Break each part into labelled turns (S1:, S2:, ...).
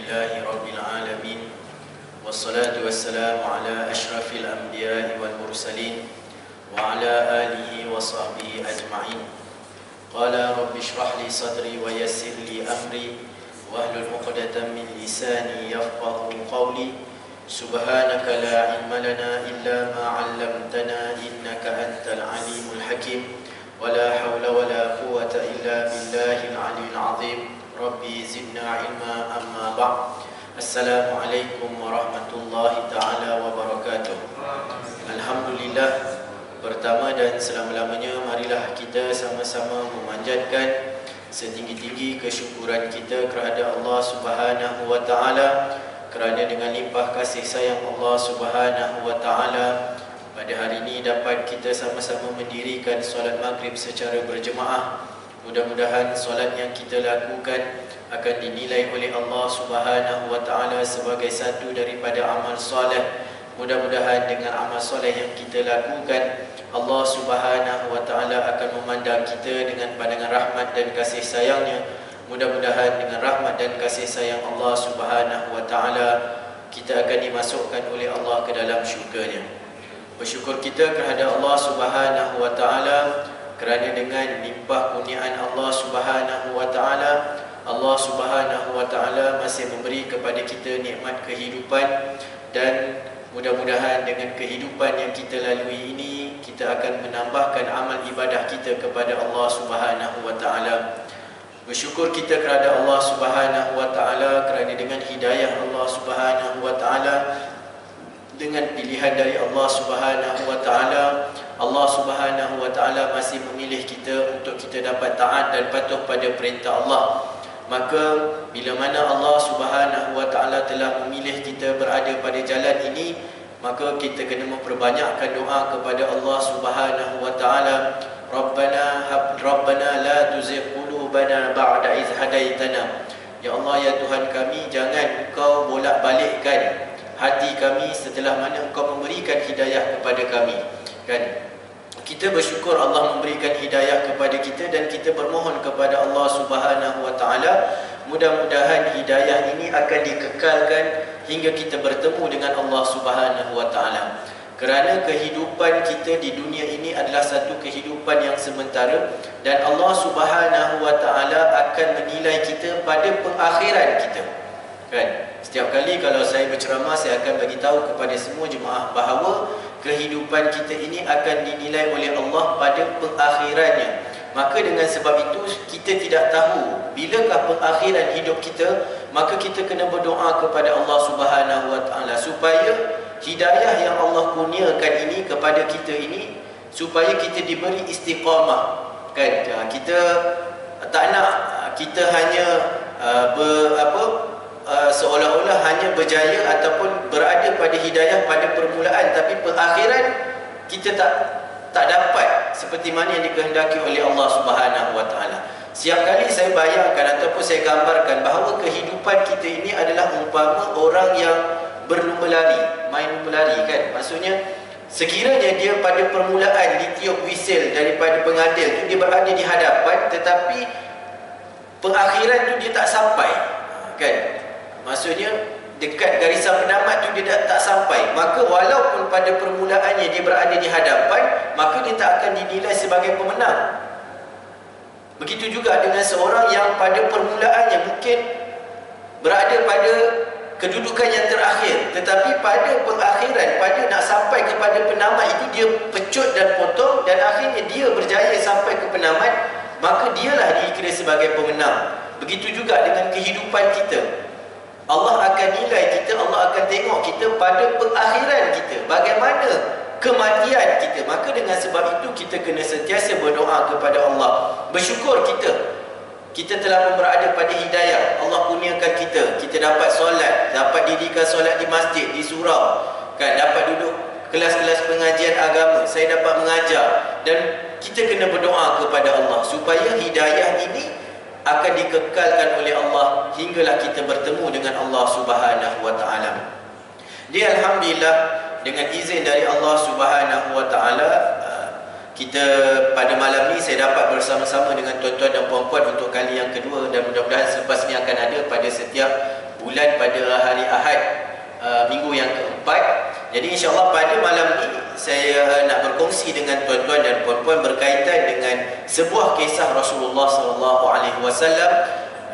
S1: Alhamdulillahi Rabbil Alamin. Wassalatu wassalamu ala ashrafil anbiya'i wal mursalin wa ala alihi wa sahbihi ajma'in. Qala rabbi shrah li sadri wa yassir li amri wahlul 'uqdatam min lisani yafqahu qawli. Subhanaka la ilma lana illa ma 'allamtana innaka antal alimul hakim. Wa la hawla wa la quwwata illa billahil 'aliyyil 'azim. Rabbi zidna ilma amma ba'd. Assalamualaikum warahmatullahi ta'ala wabarakatuh. Alhamdulillah, pertama dan selama-lamanya marilah kita sama-sama memanjatkan setinggi-tinggi kesyukuran kita kepada Allah Subhanahu wa ta'ala, kerana dengan limpah kasih sayang Allah Subhanahu wa ta'ala pada hari ini dapat kita sama-sama mendirikan solat maghrib secara berjemaah. Mudah-mudahan solat yang kita lakukan akan dinilai oleh Allah Subhanahu wa ta'ala sebagai satu daripada amal soleh. Mudah-mudahan dengan amal soleh yang kita lakukan, Allah Subhanahu wa ta'ala akan memandang kita dengan pandangan rahmat dan kasih sayangnya. Mudah-mudahan dengan rahmat dan kasih sayang Allah Subhanahu wa ta'ala, kita akan dimasukkan oleh Allah ke dalam syurganya. Bersyukur kita kepada Allah Subhanahu wa ta'ala kerana dengan limpah kurniaan Allah Subhanahu wa ta'ala, Allah Subhanahu wa ta'ala masih memberi kepada kita nikmat kehidupan, dan mudah-mudahan dengan kehidupan yang kita lalui ini kita akan menambahkan amal ibadah kita kepada Allah Subhanahu wa ta'ala. Bersyukur kita kepada Allah Subhanahu wa ta'ala kerana dengan hidayah Allah Subhanahu wa ta'ala, dengan pilihan dari Allah Subhanahu wa ta'ala, Allah Subhanahu wa ta'ala masih memilih kita untuk kita dapat taat dan patuh pada perintah Allah. Maka bila mana Allah Subhanahu wa ta'ala telah memilih kita berada pada jalan ini, maka kita kena memperbanyakkan doa kepada Allah Subhanahu wa ta'ala. Rabbana la tuzigh qulubana ba'da idh hadaitana. Ya Allah, ya Tuhan kami, jangan Engkau bolak-balikkan hati kami setelah mana Engkau memberikan hidayah kepada kami. Kan? Kita bersyukur Allah memberikan hidayah kepada kita, dan kita bermohon kepada Allah Subhanahu wa ta'ala, mudah-mudahan hidayah ini akan dikekalkan hingga kita bertemu dengan Allah Subhanahu wa ta'ala. Kerana kehidupan kita di dunia ini adalah satu kehidupan yang sementara, dan Allah Subhanahu wa ta'ala akan menilai kita pada pengakhiran kita. Kan? Setiap kali kalau saya berceramah, saya akan bagi tahu kepada semua jemaah bahawa kehidupan kita ini akan dinilai oleh Allah pada pengakhirannya. Maka dengan sebab itu kita tidak tahu bilakah pengakhiran hidup kita, maka kita kena berdoa kepada Allah Subhanahu wa ta'ala supaya hidayah yang Allah kurniakan ini kepada kita ini, supaya kita diberi istiqamah. Kan? Kita tak nak kita hanya seolah-olah hanya berjaya ataupun berada pada hidayah pada permulaan, tapi pengakhiran kita tak dapat seperti mana yang dikehendaki oleh Allah Subhanahu wa ta'ala. Setiap kali saya bayangkan ataupun saya gambarkan bahawa kehidupan kita ini adalah umpama orang yang berlumba lari, main lumba lari kan. Maksudnya sekiranya dia pada permulaan ditiup whistle daripada pengadil tu, dia berada di hadapan, tetapi pengakhiran tu dia tak sampai, kan? Maksudnya dekat garisan penamat tu dia tak sampai, maka walaupun pada permulaannya dia berada di hadapan, maka dia tak akan dinilai sebagai pemenang. Begitu juga dengan seorang yang pada permulaannya mungkin berada pada kedudukan yang terakhir, tetapi pada pengakhiran, pada nak sampai kepada penamat itu dia pecut dan potong, dan akhirnya dia berjaya sampai ke penamat, maka dialah dikira sebagai pemenang. Begitu juga dengan kehidupan kita. Allah akan nilai kita, Allah akan tengok kita pada pengakhiran kita, bagaimana kematian kita. Maka dengan sebab itu kita kena sentiasa berdoa kepada Allah. Bersyukur kita telah berada pada hidayah. Allah kurniakan kita dapat solat, dapat dirikan solat di masjid, di surau, kan, dapat duduk kelas-kelas pengajian agama, saya dapat mengajar, dan kita kena berdoa kepada Allah supaya hidayah ini akan dikekalkan oleh Allah hinggalah kita bertemu dengan Allah Subhanahu wa ta'ala. Dia alhamdulillah dengan izin dari Allah Subhanahu wa ta'ala, kita pada malam ni saya dapat bersama-sama dengan tuan-tuan dan puan-puan untuk kali yang kedua, dan mudah-mudahan selepas ni akan ada pada setiap bulan pada hari Ahad minggu yang keempat. Jadi insyaAllah pada malam ini saya nak berkongsi dengan tuan-tuan dan puan-puan berkaitan dengan sebuah kisah Rasulullah SAW,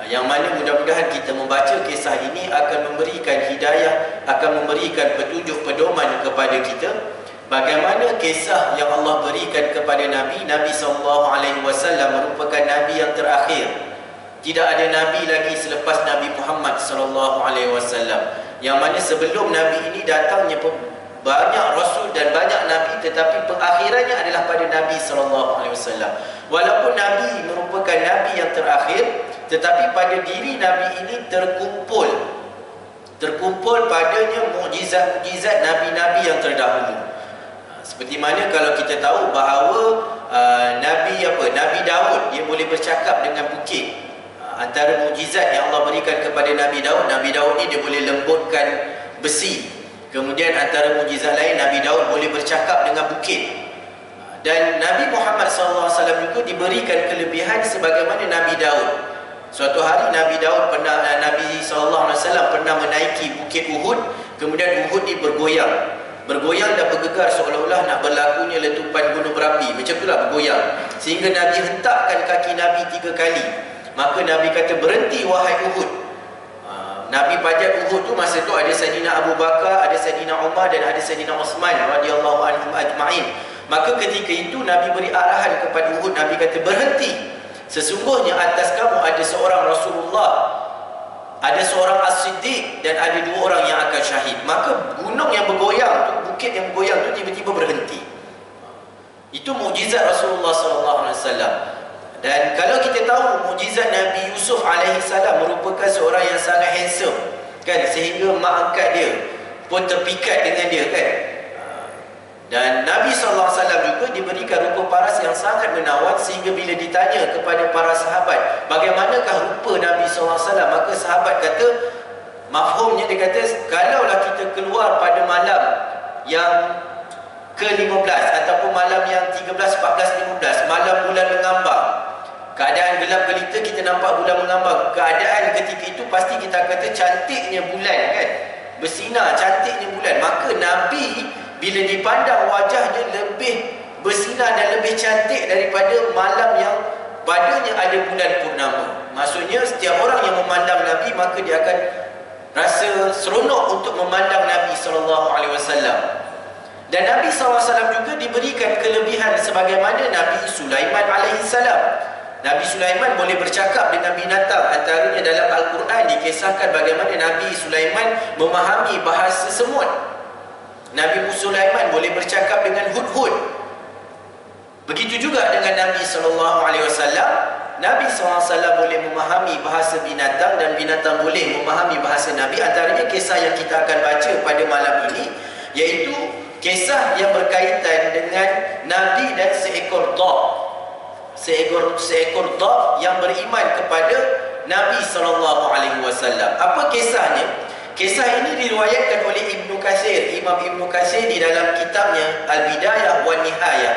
S1: yang mana mudah-mudahan kita membaca kisah ini akan memberikan hidayah, akan memberikan petunjuk pedoman kepada kita bagaimana kisah yang Allah berikan kepada Nabi SAW merupakan Nabi yang terakhir. Tidak ada Nabi lagi selepas Nabi Muhammad SAW, yang mana sebelum Nabi ini datangnya banyak Rasul dan banyak Nabi, tetapi pengakhirannya adalah pada Nabi SAW. Walaupun Nabi merupakan Nabi yang terakhir, tetapi pada diri Nabi ini terkumpul padanya mukjizat-mukjizat Nabi-Nabi yang terdahulu. Seperti mana kalau kita tahu bahawa Nabi Daud, dia boleh bercakap dengan bukit. Antara mukjizat yang Allah berikan kepada Nabi Daud ni dia boleh lembutkan besi. Kemudian antara mukjizat lain, Nabi Daud boleh bercakap dengan bukit. Dan Nabi Muhammad SAW juga diberikan kelebihan sebagaimana Nabi Daud. Suatu hari Nabi SAW pernah menaiki bukit Uhud. Kemudian Uhud ni bergoyang dan bergegar seolah-olah nak berlakunya letupan gunung berapi. Macam itulah bergoyang, sehingga Nabi hentakkan kaki Nabi 3 kali. Maka Nabi kata, berhenti wahai Uhud. Nabi pajak Uhud tu, masa tu ada Sayyidina Abu Bakar, ada Sayyidina Umar dan ada Sayyidina Uthman radhiyallahu anhum ajma'in. Maka ketika itu Nabi beri arahan kepada Uhud. Nabi kata, berhenti. Sesungguhnya atas kamu ada seorang Rasulullah, ada seorang As-Siddiq, dan ada 2 orang yang akan syahid. Maka gunung yang bergoyang tu, bukit yang bergoyang tu tiba-tiba berhenti. Itu mukjizat Rasulullah SAW. Dan kalau kita tahu mukjizat Nabi Yusuf alaihissalam merupakan seorang yang sangat handsome, kan, sehingga mak angkat dia pun terpikat dengan dia, kan. Dan Nabi SAW juga diberikan rupa paras yang sangat menawan, sehingga bila ditanya kepada para sahabat bagaimanakah rupa Nabi SAW, maka sahabat kata, mafhumnya dia kata, kalaulah kita keluar pada malam yang ke-15 ataupun malam yang 13, 14, 15, malam bulan mengambang, keadaan gelap gelita, kita nampak bulan mengambang, keadaan ketika itu pasti kita kata cantiknya bulan, kan, bersinar cantiknya bulan. Maka Nabi bila dipandang wajahnya lebih bersinar dan lebih cantik daripada malam yang padanya ada bulan purnama. Maksudnya setiap orang yang memandang Nabi, maka dia akan rasa seronok untuk memandang Nabi SAW. Dan Nabi SAW juga diberikan kelebihan sebagaimana Nabi Sulaiman alaihissalam. Nabi Sulaiman boleh bercakap dengan binatang. Antaranya dalam Al-Quran dikisahkan bagaimana Nabi Sulaiman memahami bahasa semut. Nabi Sulaiman boleh bercakap dengan hudhud. Begitu juga dengan Nabi SAW. Nabi SAW boleh memahami bahasa binatang dan binatang boleh memahami bahasa Nabi. Antaranya kisah yang kita akan baca pada malam ini, iaitu kisah yang berkaitan dengan Nabi dan seekor dog. Seekor dog yang beriman kepada Nabi SAW. Apa kisahnya? Kisah ini diriwayatkan oleh Ibnu Katsir, Imam Ibnu Katsir di dalam kitabnya Al-Bidayah wa Nihayah.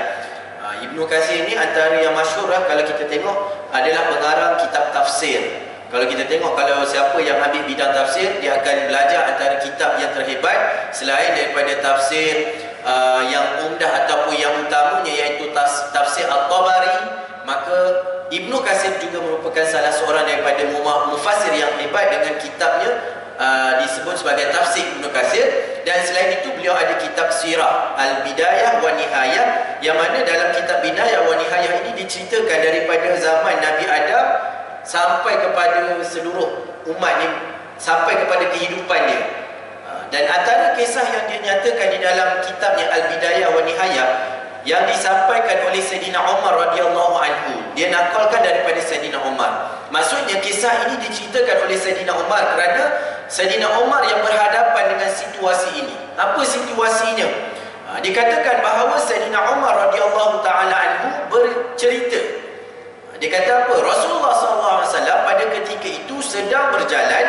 S1: Ibnu Katsir ini antara yang masyhur kalau kita tengok adalah pengarang kitab tafsir. Kalau kita tengok, kalau siapa yang ambil bidang tafsir, dia akan belajar antara kitab yang terhebat selain daripada tafsir yang umdah ataupun yang utamanya, iaitu tafsir At-Tabari. Maka Ibnu Katsir juga merupakan salah seorang daripada mufassir yang hebat dengan kitabnya disebut sebagai tafsir Ibnu Katsir. Dan selain itu beliau ada kitab sirah Al-Bidayah wa Nihayah, yang mana dalam kitab Bidayah wa Nihayah ini diceritakan daripada zaman Nabi Adam sampai kepada seluruh umat ni, sampai kepada kehidupan dia. Dan antara kisah yang dia nyatakan di dalam kitabnya Al-Bidayah wa Nihayah yang disampaikan oleh Sayyidina Umar radhiyallahu anhu, dia nakalkan daripada Sayyidina Umar. Maksudnya kisah ini diceritakan oleh Sayyidina Umar kerana Sayyidina Umar yang berhadapan dengan situasi ini. Apa situasinya? Dikatakan bahawa Sayyidina Umar radhiyallahu taala anhu bercerita. Dia kata apa? Rasulullah SAW pada ketika itu sedang berjalan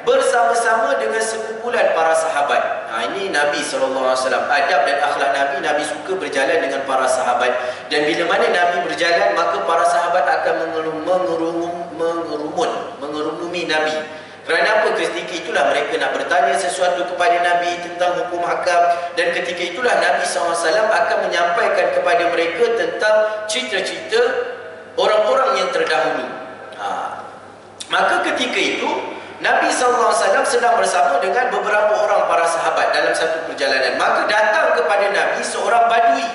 S1: bersama-sama dengan sekumpulan para sahabat. Ini Nabi SAW, adab dan akhlak Nabi. Nabi suka berjalan dengan para sahabat. Dan bila mana Nabi berjalan, maka para sahabat akan mengerumuni Nabi. Kerana apa? Ketika itulah mereka nak bertanya sesuatu kepada Nabi tentang hukum hakam, dan ketika itulah Nabi SAW akan menyampaikan kepada mereka tentang cerita-cerita orang-orang yang terdahulu. Maka ketika itu Nabi SAW sedang bersama dengan beberapa orang para sahabat dalam satu perjalanan. Maka datang kepada Nabi seorang Badui.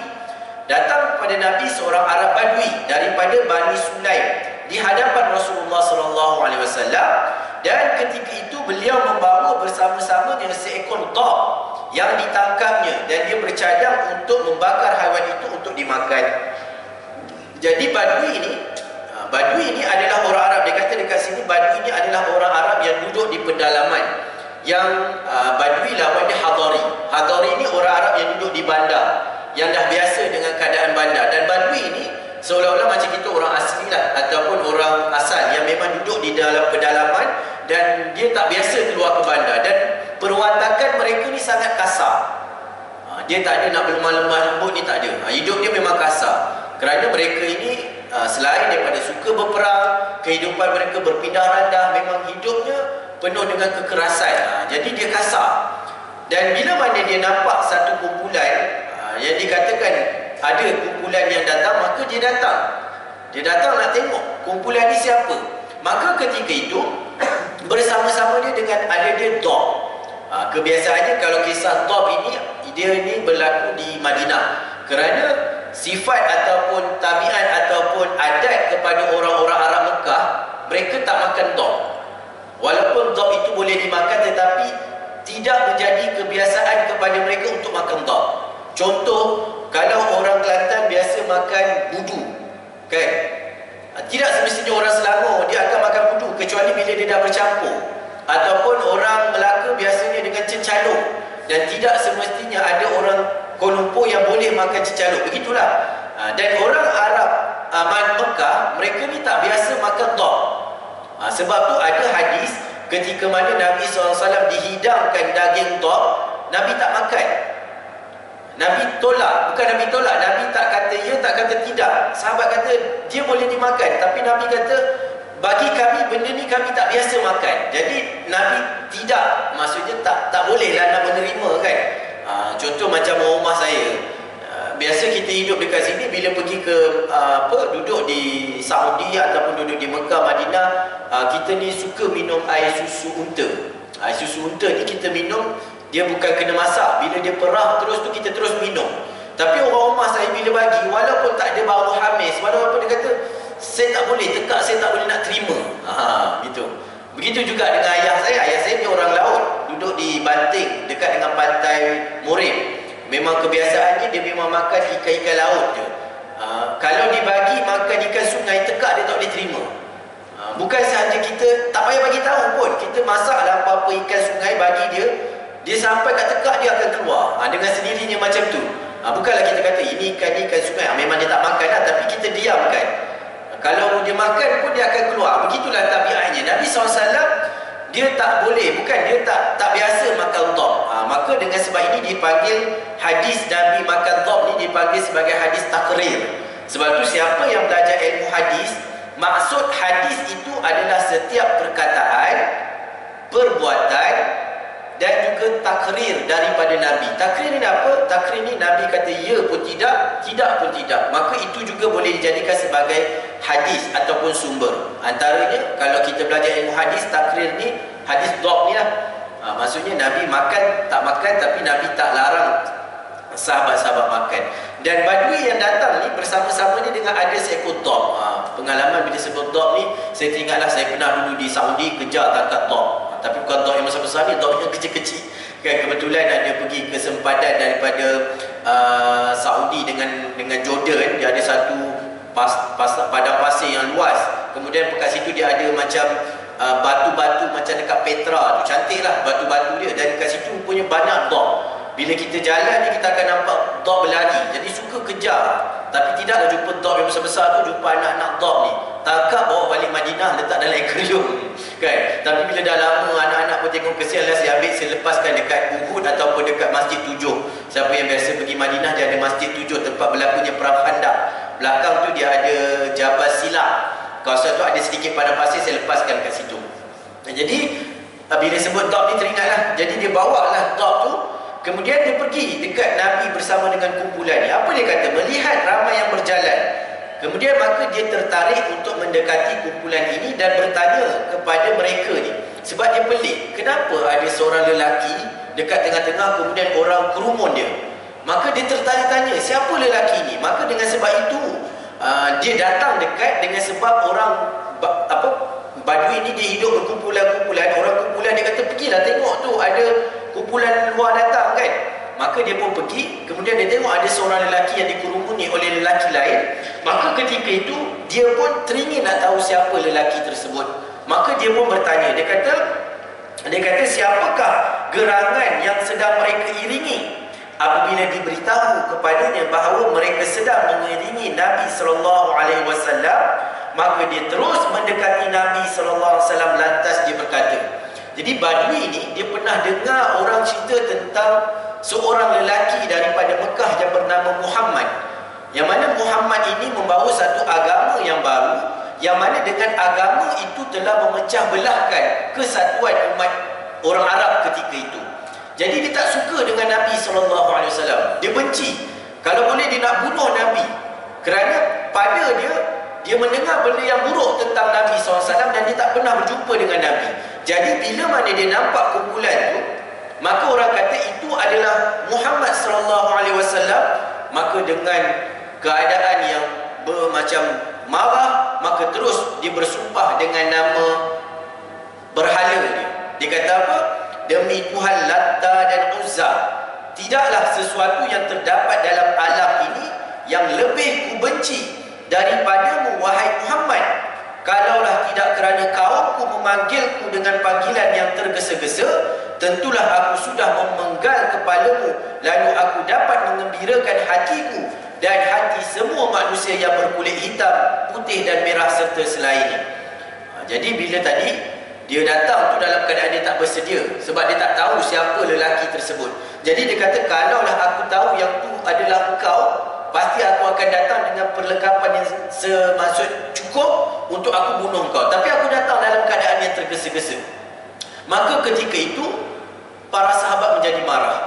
S1: Datang kepada Nabi seorang Arab Badui daripada Bani Sulaim di hadapan Rasulullah SAW. Dan ketika itu beliau membawa bersama-samanya seekor dog yang ditangkapnya, dan dia bercadang untuk membakar haiwan itu untuk dimakan. Jadi Badui ini adalah orang Arab. Dia kata dekat sini Badui ini adalah orang Arab yang duduk di pedalaman. Yang Badui lawan dia Hadari. Hadari ini orang Arab yang duduk di bandar, yang dah biasa dengan keadaan bandar. Dan Badui ini seolah-olah macam kita orang asli lah, ataupun orang asal yang memang duduk di dalam pedalaman, dan dia tak biasa keluar ke bandar. Dan perwatakan mereka ni sangat kasar. Dia tak ada nak berlemah-lemah lembut ni, tak ada. Hidup dia memang kasar. Kerana mereka ini selain daripada suka berperang, kehidupan mereka berpindah randah, memang hidupnya penuh dengan kekerasan. Jadi dia kasar. Dan bila mana dia nampak satu kumpulan yang dikatakan ada kumpulan yang datang, maka dia datang. Dia datang nak tengok kumpulan ni siapa. Maka ketika itu bersama-sama dia dengan ada dia dog. Kebiasaannya kalau kisah dog ini, dia ni berlaku di Madinah. Kerana sifat ataupun tabiat ataupun adat kepada orang-orang Arab Mekah, mereka tak makan dog. Walaupun dog itu boleh dimakan, tetapi tidak menjadi kebiasaan kepada mereka untuk makan dog. Contoh, kalau orang Kelantan biasa makan budu, kan? Tidak semestinya orang Selangor dia akan makan budu, kecuali bila dia dah bercampur. Ataupun orang Melaka biasanya dengan cencaluk, dan tidak semestinya ada orang Kuala Lumpur yang boleh makan cencaluk. Begitulah. Dan orang Arab Mekah, mereka ni tak biasa makan dog. Sebab tu ada hadis ketika mana Nabi SAW dihidangkan daging dog, Nabi tak makan. Nabi tolak. Bukan Nabi tolak, Nabi tak kata ya, tak kata tidak. Sahabat kata dia boleh dimakan, tapi Nabi kata bagi kami benda ni kami tak biasa makan. Jadi Nabi tidak, maksudnya tak bolehlah nak menerima, kan. Contoh macam rumah saya, biasa kita hidup dekat sini, bila pergi ke duduk di Saudi ataupun duduk di Mekah, Madinah, kita ni suka minum air susu unta. Air susu unta ni kita minum, dia bukan kena masak. Bila dia perah terus tu, kita terus minum. Tapi orang rumah saya bila bagi, walaupun tak ada bau hamis, walaupun dia kata saya tak boleh, tekak saya tak boleh nak terima. Gitu. Begitu juga dengan ayah saya. Ayah saya ni orang laut, duduk di Banting dekat dengan pantai Morim. Memang kebiasaannya dia memang makan ikan-ikan laut je. Kalau dibagi makan ikan sungai, tekak dia tak boleh terima. Bukan sahaja kita, tak payah bagi tahu pun, kita masaklah apa-apa ikan sungai bagi dia, dia sampai kat tekak dia akan keluar dengan sendirinya macam tu. Bukanlah kita kata ini ikan sungai, memang dia tak makan lah, tapi kita diamkan. Kalau dia makan pun dia akan keluar. Begitulah tabiatnya. Nabi SAW dia tak boleh, bukan dia tak biasa makan dog. Maka dengan sebab ini dipanggil hadis Nabi makan dog ni dipanggil sebagai hadis takrir. Sebab tu siapa yang belajar ilmu hadis, maksud hadis itu adalah setiap perkataan, perbuatan dan juga takrir daripada Nabi. Takrir ni apa? Takrir ni Nabi kata ya pun tidak, tidak pun tidak. Maka itu juga boleh dijadikan sebagai hadis ataupun sumber. Antaranya kalau kita belajar ilmu hadis, takrir ni hadis dog ni lah. Maksudnya Nabi makan, tak makan, tapi Nabi tak larang sahabat-sahabat makan. Dan Badui yang datang ni bersama-sama ni dengan ada seekor dog. Pengalaman bila sebut dog ni, saya teringatlah saya pernah dulu di Saudi kejar tangkap dog. Tapi bukan dog yang besar-besar ni, dog yang kecil-kecil. Kan kebetulan ada pergi ke sempadan daripada Saudi dengan Jordan. Dia ada satu padang pasir yang luas. Kemudian dekat situ dia ada macam batu-batu macam dekat Petra tu, cantik lah batu-batu dia. Dan dekat situ punya banyak dog. Bila kita jalan ni, kita akan nampak dog berlari. Jadi suka kejar. Tapi tidaklah jumpa dog yang besar-besar tu, jumpa anak-anak dog ni, tangkap bawa balik Madinah, letak dalam akuarium, kan. Tapi bila dah lama, anak-anak pun tengok kesian lah, saya ambil, saya lepaskan dekat Uhud ataupun dekat Masjid 7. Siapa yang biasa pergi Madinah, dia ada Masjid 7, tempat berlakunya perang Khandaq. Belakang tu dia ada Jabal Silah. Kawasan tu ada sedikit padang pasir, saya lepaskan kat situ. Jadi Bila sebut Dab ni teringatlah. Jadi dia bawa lah Dab tu, kemudian dia pergi dekat Nabi bersama dengan kumpulan ni. Apa dia kata? Melihat ramai yang berjalan, kemudian maka dia tertarik untuk mendekati kumpulan ini dan bertanya kepada mereka ni. Sebab dia pelik, kenapa ada seorang lelaki dekat tengah-tengah kemudian orang kerumun dia. Maka dia tertanya-tanya, siapa lelaki ni? Maka dengan sebab itu dia datang dekat dengan sebab orang Badui ni dia hidup berkumpulan-kumpulan. Orang kumpulan dia kata, pergilah tengok tu, ada kumpulan luar datang kan. Maka dia pun pergi, kemudian dia tengok ada seorang lelaki yang dikerumuni oleh lelaki lain. Maka ketika itu dia pun teringin nak tahu siapa lelaki tersebut. Maka dia pun bertanya, dia kata siapakah gerangan yang sedang mereka iringi? Apabila diberitahu kepadanya bahawa mereka sedang mengiringi Nabi SAW, maka dia terus mendekati Nabi SAW. Lantas dia berkata, jadi Badui ni dia pernah dengar orang cerita tentang seorang lelaki daripada Mekah yang bernama Muhammad, yang mana Muhammad ini membawa satu agama yang baru, yang mana dengan agama itu telah memecah belahkan kesatuan umat orang Arab ketika itu. Jadi dia tak suka dengan Nabi SAW. Dia benci. Kalau boleh dia nak bunuh Nabi, kerana pada dia mendengar benda yang buruk tentang Nabi SAW dan dia tak pernah berjumpa dengan Nabi. Jadi bila mana dia nampak kumpulan tu, maka orang kata itu adalah Muhammad SAW. Maka dengan keadaan yang bermacam marah, maka terus dia bersumpah dengan nama berhala dia. Dia kata apa? Demi Tuhan Latta dan Uzza, tidaklah sesuatu yang terdapat dalam alam ini yang lebih kubenci daripadamu, wahai Muhammad. Kalaulah tidak kerana kaumku memanggilku dengan panggilan yang tergesa-gesa, tentulah aku sudah memenggal kepalamu, lalu aku dapat mengembirakan hatiku dan hati semua manusia yang berkulit hitam, putih dan merah serta selainnya. Jadi bila tadi dia datang tu dalam keadaan dia tak bersedia, sebab dia tak tahu siapa lelaki tersebut. Jadi dia kata, kalaulah aku tahu yang tu adalah engkau, pasti aku akan datang dengan perlengkapan yang semaksud cukup untuk aku bunuh engkau. Tapi aku datang dalam keadaan yang tergesa-gesa. Maka ketika itu para sahabat menjadi marah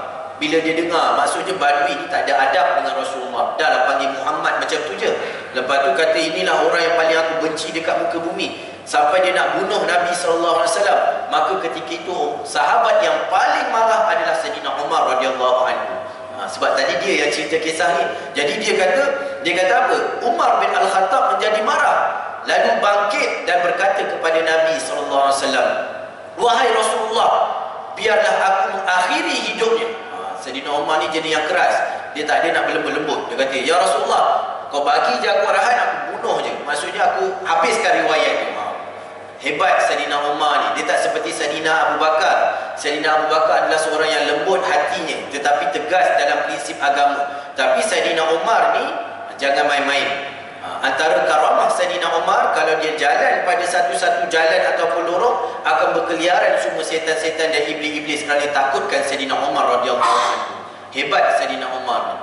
S1: bila dia dengar, maksudnya Badui ni tak ada adab dengan Rasulullah. Dah lah panggil Muhammad macam tu je. Lepas tu kata, inilah orang yang paling aku benci dekat muka bumi, sampai dia nak bunuh Nabi SAW. Maka ketika itu sahabat yang paling marah adalah Sayyidina Umar radhiyallahu anhu. Sebab tadi dia yang cerita kisah ni. Jadi dia kata apa? Umar bin Al-Khattab menjadi marah, lalu bangkit dan berkata kepada Nabi SAW, wahai Rasulullah, biarlah aku mengakhiri hidupnya. Sayyidina Umar ni jadi yang keras. Dia tak ada nak berlembut-lembut. Dia kata, ya Rasulullah, kau bagi je aku arahan, aku bunuh je. Maksudnya aku habiskan riwayat tu. Hebat Sayyidina Umar ni. Dia tak seperti Sayyidina Abu Bakar. Sayyidina Abu Bakar adalah seorang yang lembut hatinya, tetapi tegas dalam prinsip agama. Tapi Sayyidina Umar ni jangan main-main. Antara karamah Sayyidina Umar, kalau dia jalan pada satu-satu jalan ataupun lorong, akan berkeliaran semua setan-setan dan iblis-iblis kerana takutkan Sayyidina Umar radhiyallahu anhu. Hebat Sayyidina Umar ni.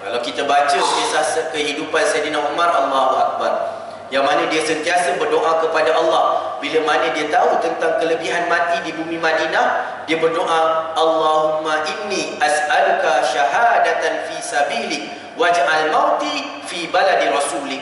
S1: Kalau kita baca kisah kehidupan Sayyidina Umar, Allahu Akbar, yang mana dia sentiasa berdoa kepada Allah. Bila mana dia tahu tentang kelebihan mati di bumi Madinah, dia berdoa, Allahumma inni as'aluka syahadatan fi sabilik waj'al mauti fi baladi rasulik.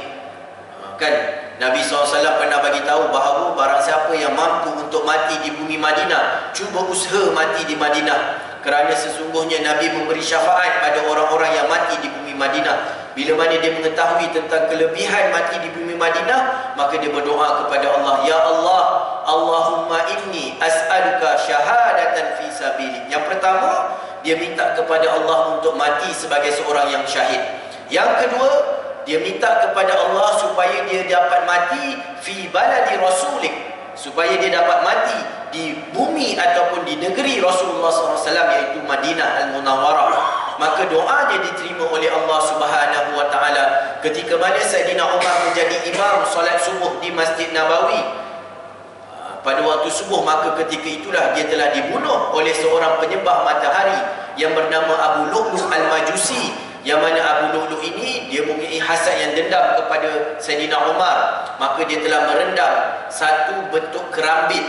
S1: Kan Nabi SAW pernah bagi tahu bahawa barang siapa yang mampu untuk mati di bumi Madinah, cuba usaha mati di Madinah, kerana sesungguhnya Nabi memberi syafaat pada orang-orang yang mati di bumi Madinah. Bila mana dia mengetahui tentang kelebihan mati di bumi Madinah, maka dia berdoa kepada Allah, ya Allah, Allahumma inni as'aluka syahadatan fi sabilik. Yang pertama, dia minta kepada Allah untuk mati sebagai seorang yang syahid. Yang kedua, dia minta kepada Allah supaya dia dapat mati fi baladi rasulik, supaya dia dapat mati di bumi ataupun di negeri Rasulullah SAW, iaitu Madinah Al-Munawwarah. Maka doanya diterima oleh Allah Subhanahu wa taala. Ketika mana Sayyidina Umar menjadi imam solat subuh di Masjid Nabawi pada waktu subuh, maka ketika itulah dia telah dibunuh oleh seorang penyembah matahari yang bernama Abu Lu'lu' Al-Majusi, yang mana Abu Lu'lu' ini dia mempunyai hasad yang dendam kepada Sayyidina Umar. Maka dia telah merendam satu bentuk kerambit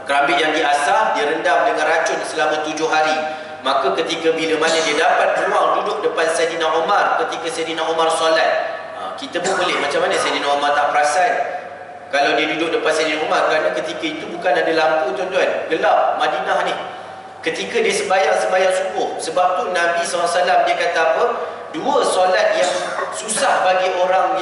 S1: Kerambit yang diasah, dia rendam dengan racun selama 7 hari. Maka ketika bila mana dia dapat peluang duduk depan Saidina Umar, ketika Saidina Umar solat, kita pun boleh macam mana Saidina Umar tak perasan kalau dia duduk depan Saidina Umar, kerana ketika itu bukan ada lampu tuan-tuan, gelap Madinah ni. Ketika dia sembahyang subuh, sebab tu Nabi SAW dia kata apa? 2 solat yang susah bagi orang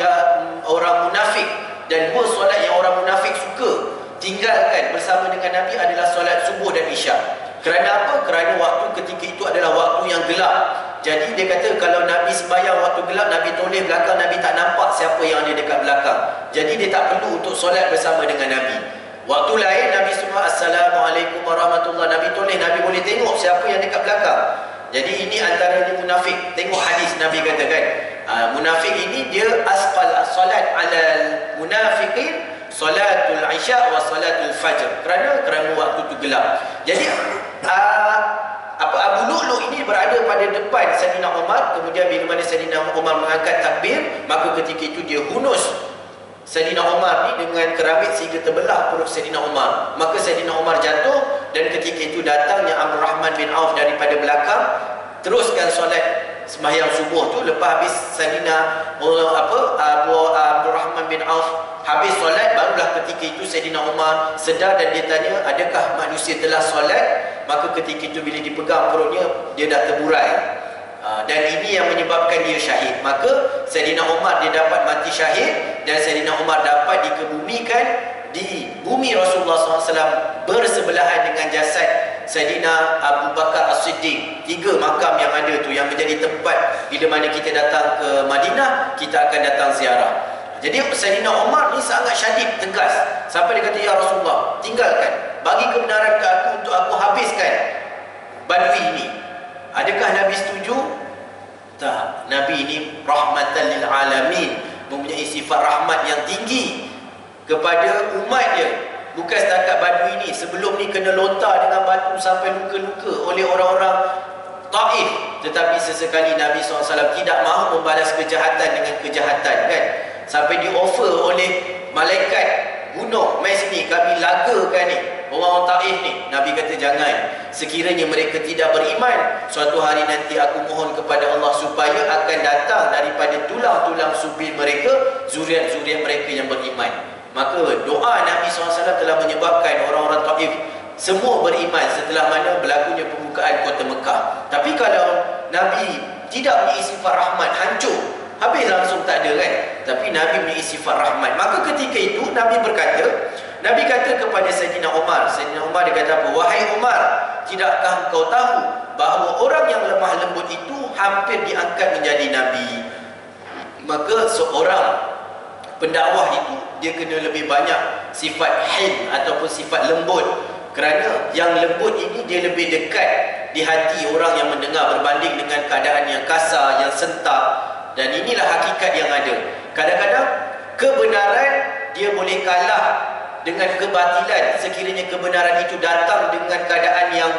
S1: munafik, dan 2 solat yang orang munafik suka tinggalkan bersama dengan Nabi adalah solat subuh dan isyak. Kerana apa? Kerana waktu ketika itu adalah waktu yang gelap. Jadi dia kata kalau Nabi sembahyang waktu gelap, Nabi toleh belakang, Nabi tak nampak siapa yang ada dekat belakang. Jadi dia tak perlu untuk solat bersama dengan Nabi. Waktu lain Nabi semua Assalamualaikum warahmatullahi, Nabi toleh, Nabi boleh tengok siapa yang dekat belakang. Jadi ini antaranya munafik. Tengok hadis Nabi katakan, munafik ini dia asqal solat ala munafiqin salatul isya wa salatul fajr, kerana waktu tu gelap. Jadi Abu Lu'lu' ini berada pada depan Saidina Umar. Kemudian bila mana Saidina Umar mengangkat takbir, maka ketika itu dia hunus Saidina Umar ni dengan kerambit sehingga terbelah perut Saidina Umar. Maka Saidina Umar jatuh, dan ketika itu datangnya Abdul Rahman bin Auf daripada belakang, teruskan solat sembahyang subuh tu. Lepas habis Saidina Abdul Rahman bin Auf habis solat, barulah ketika itu Saidina Umar sedar dan dia tanya, adakah manusia telah solat? Maka ketika itu bila dipegang perutnya, dia dah terburai, dan ini yang menyebabkan dia syahid. Maka Saidina Umar dia dapat mati syahid, dan Saidina Umar dapat dikebumikan di bumi Rasulullah SAW bersebelahan dengan jasad Saidina Abu Bakar As-Siddiq. 3 makam yang ada tu yang menjadi tempat bila mana kita datang ke Madinah, kita akan datang ziarah. Jadi Saidina Umar ni sangat syadid, tegas, sampai dia kata, ya Rasulullah, tinggalkan, bagi kebenaran ke aku untuk aku habiskan Badui ini. Adakah Nabi setuju? Tak. Nabi ini rahmatan lil alamin, mempunyai sifat rahmat yang tinggi kepada umat dia. Bukan setakat Badui ini, sebelum ni kena lontar dengan batu sampai luka-luka oleh orang-orang Taif, tetapi sesekali Nabi SAW tidak mahu membalas kejahatan dengan kejahatan, kan? Sampai di offer oleh malaikat gunung, mai sini kami lagakan ni orang-orang Taif ni. Nabi kata jangan, sekiranya mereka tidak beriman, suatu hari nanti aku mohon kepada Allah supaya akan datang daripada tulang-tulang subir mereka zuriat-zuriat mereka yang beriman. Maka doa Nabi SAW telah menyebabkan orang-orang Taif semua beriman setelah mana berlakunya pembukaan kota Mekah. Tapi kalau Nabi tidak memiliki sifat rahmat, hancur, habis langsung tak ada, kan? Tapi Nabi memiliki sifat rahmat. Maka ketika itu Nabi kata kepada Saidina Umar. Saidina Umar dia kata apa? Wahai Umar, tidakkah engkau tahu bahawa orang yang lemah lembut itu hampir diangkat menjadi Nabi? Maka seorang pendakwah itu dia kena lebih banyak sifat hilm ataupun sifat lembut. Kerana yang lembut ini dia lebih dekat di hati orang yang mendengar berbanding dengan keadaan yang kasar, yang sentak. Dan inilah hakikat yang ada. Kadang-kadang kebenaran dia boleh kalah dengan kebatilan sekiranya kebenaran itu datang dengan keadaan yang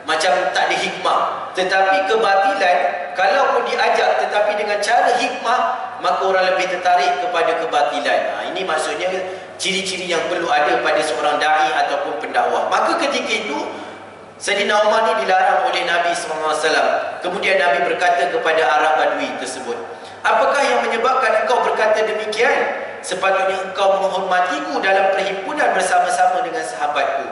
S1: macam tak ada hikmah. Tetapi kebatilan kalaupun diajak tetapi dengan cara hikmah, maka orang lebih tertarik kepada kebatilan. Ini maksudnya ciri-ciri yang perlu ada pada seorang da'i ataupun pendakwah. Maka ketika itu Saidina Umar ni dilarang oleh Nabi SAW. Kemudian Nabi berkata kepada Arab Badui tersebut, apakah yang menyebabkan engkau berkata demikian? Sepatutnya engkau menghormatiku dalam perhimpunan bersama-sama dengan sahabatku.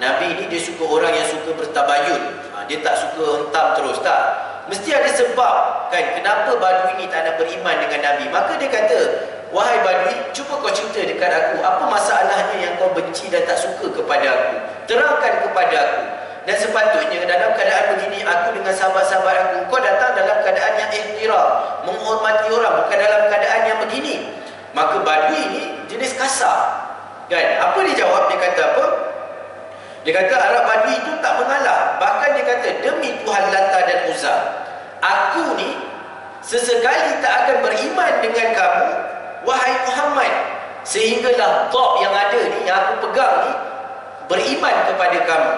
S1: Nabi ini dia suka orang yang suka bertabayun. Dia tak suka hentam terus, tak. Mesti ada sebab, kan, kenapa Badui ni tak nak beriman dengan Nabi. Maka dia kata, wahai Badui, cuba kau cerita dekat aku, apa masalahnya yang kau benci dan tak suka kepada aku? Terangkan kepada aku. Dan sepatutnya dalam keadaan begini, aku dengan sahabat-sahabat aku, kau datang dalam keadaan yang ihtiram, menghormati orang, bukan dalam keadaan yang begini. Maka Badui ni jenis kasar, kan? Apa dia jawab? Dia kata apa? Dia kata Arab Badui itu tak mengalah. Bahkan dia kata, demi Tuhan Lata dan Uzza, aku ni sesekali tak akan beriman dengan kamu, wahai Muhammad, sehinggalah top yang ada ni, yang aku pegang ni, beriman kepada kamu.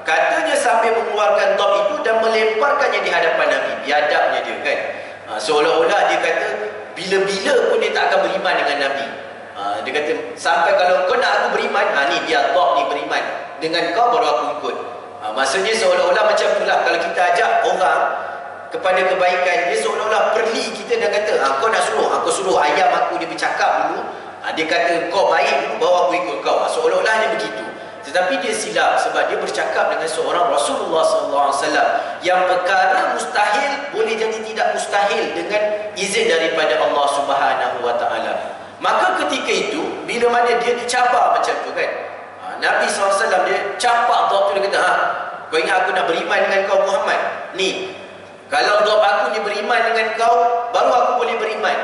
S1: Katanya sambil mengeluarkan top itu dan melemparkannya di hadapan Nabi. Biadabnya dia, kan? Seolah-olah dia kata bila-bila pun dia tak akan beriman dengan Nabi. Dia kata, sampai kalau kau nak aku beriman, ni biar Bob ni beriman dengan kau, baru aku ikut. Maksudnya seolah-olah macam itulah, kalau kita ajak orang kepada kebaikan, dia seolah-olah perli kita dan kata, kau nak suruh, aku suruh ayam aku dia bercakap dulu, dia kata kau baik dulu, baru aku ikut kau. Seolah-olahnya begitu. Tetapi dia silap, sebab dia bercakap dengan seorang Rasulullah SAW yang perkara mustahil boleh jadi tidak mustahil dengan izin daripada Allah Subhanahu Wa Taala. Maka ketika itu, bila mana dia dicabar macam tu kan, Nabi SAW dia campak Dhab tu, dia kata, kau ingat aku nak beriman dengan kau Muhammad? Ni, kalau Dhab aku ni beriman dengan kau, baru aku boleh beriman.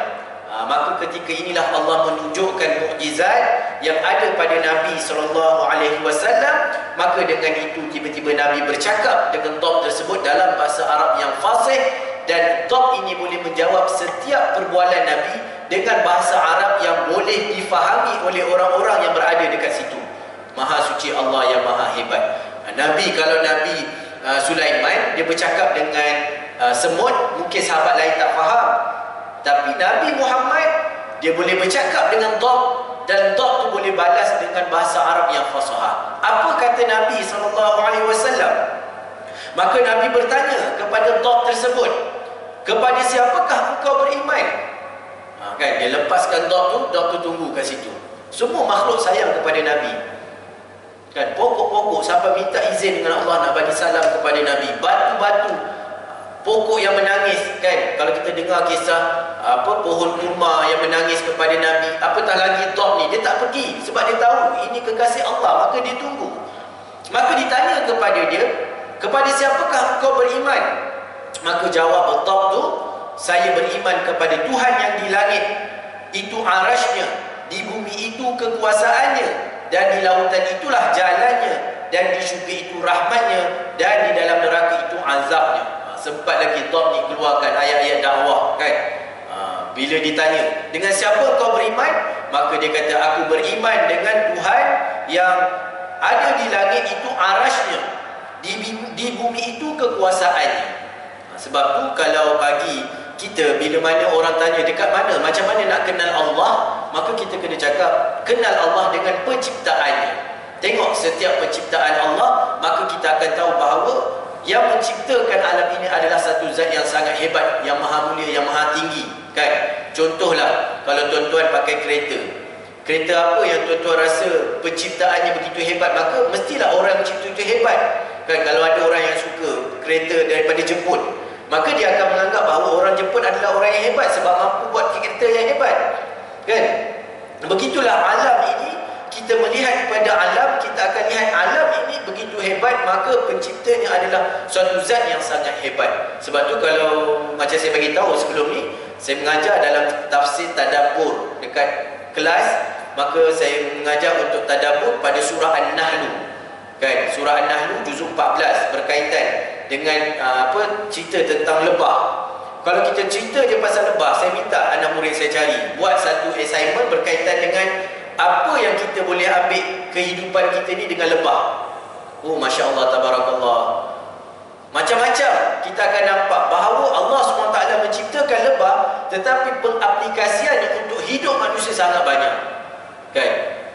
S1: Maka ketika inilah Allah menunjukkan mukjizat yang ada pada Nabi SAW. Maka dengan itu tiba-tiba Nabi bercakap dengan Dhab tersebut dalam bahasa Arab yang fasih, dan Dhab ini boleh menjawab setiap perbualan Nabi dengan bahasa Arab yang boleh difahami oleh orang-orang yang berada dekat situ. Maha suci Allah yang maha hebat. Nabi, kalau Nabi Sulaiman dia bercakap dengan semut, mungkin sahabat lain tak faham. Tapi Nabi Muhammad dia boleh bercakap dengan Dhab, dan Dhab tu boleh balas dengan bahasa Arab yang fasahah. Apa kata Nabi SAW? Maka Nabi bertanya kepada Dhab tersebut, kepada siapakah engkau beriman? Kan, dia lepaskan Dhab tu tunggu kat situ. Semua makhluk sayang kepada Nabi. Kan, pokok-pokok sampai minta izin dengan Allah nak bagi salam kepada Nabi. Batu-batu, pokok yang menangis kan. Kalau kita dengar kisah pohon kurma yang menangis kepada Nabi, apatah lagi Dhab ni, dia tak pergi sebab dia tahu ini kekasih Allah, maka dia tunggu. Maka ditanya kepada dia, kepada siapakah engkau beriman? Maka jawab Dhab tu, saya beriman kepada Tuhan yang di langit itu arasy-Nya, di bumi itu kekuasaannya, dan di lautan itulah jalannya, dan di syurga itu rahmatnya, dan di dalam neraka itu azabnya. Sempat lagi Dhab ni keluarkan ayat-ayat dakwah kan. Bila ditanya, dengan siapa kau beriman? Maka dia kata, aku beriman dengan Tuhan yang ada di langit itu arasy-Nya, di bumi itu kekuasaannya. Sebab tu kalau bagi kita, bila mana orang tanya dekat mana, macam mana nak kenal Allah, maka kita kena cakap, kenal Allah dengan penciptaannya. Tengok setiap penciptaan Allah, maka kita akan tahu bahawa yang menciptakan alam ini adalah satu zat yang sangat hebat, yang maha mulia, yang maha tinggi kan. Contohlah, kalau tuan-tuan pakai kereta apa yang tuan-tuan rasa penciptaannya begitu hebat, maka mestilah orang mencipta itu hebat kan. Kalau ada orang yang suka kereta daripada Jepun, maka dia akan menganggap bahawa orang Jepun adalah orang yang hebat sebab mampu buat kereta yang hebat kan. Begitulah alam ini, kita melihat kepada alam, kita akan lihat alam ini begitu hebat, maka penciptanya adalah suatu zat yang sangat hebat. Sebab tu kalau macam saya bagi tahu sebelum ni, saya mengajar dalam tafsir tadabbur dekat kelas, maka saya mengajar untuk tadabbur pada surah An-Nahl kan. Surah An-Nahl juzuk 14 berkaitan dengan cerita tentang lebah. Kalau kita cerita je pasal lebah, saya minta anak murid saya cari buat satu assignment berkaitan dengan apa yang kita boleh ambil kehidupan kita ni dengan lebah. Oh, Masya Allah, Tabarakallah. Macam-macam kita akan nampak bahawa Allah SWT menciptakan lebah, tetapi pengaplikasiannya untuk hidup manusia sangat banyak kan.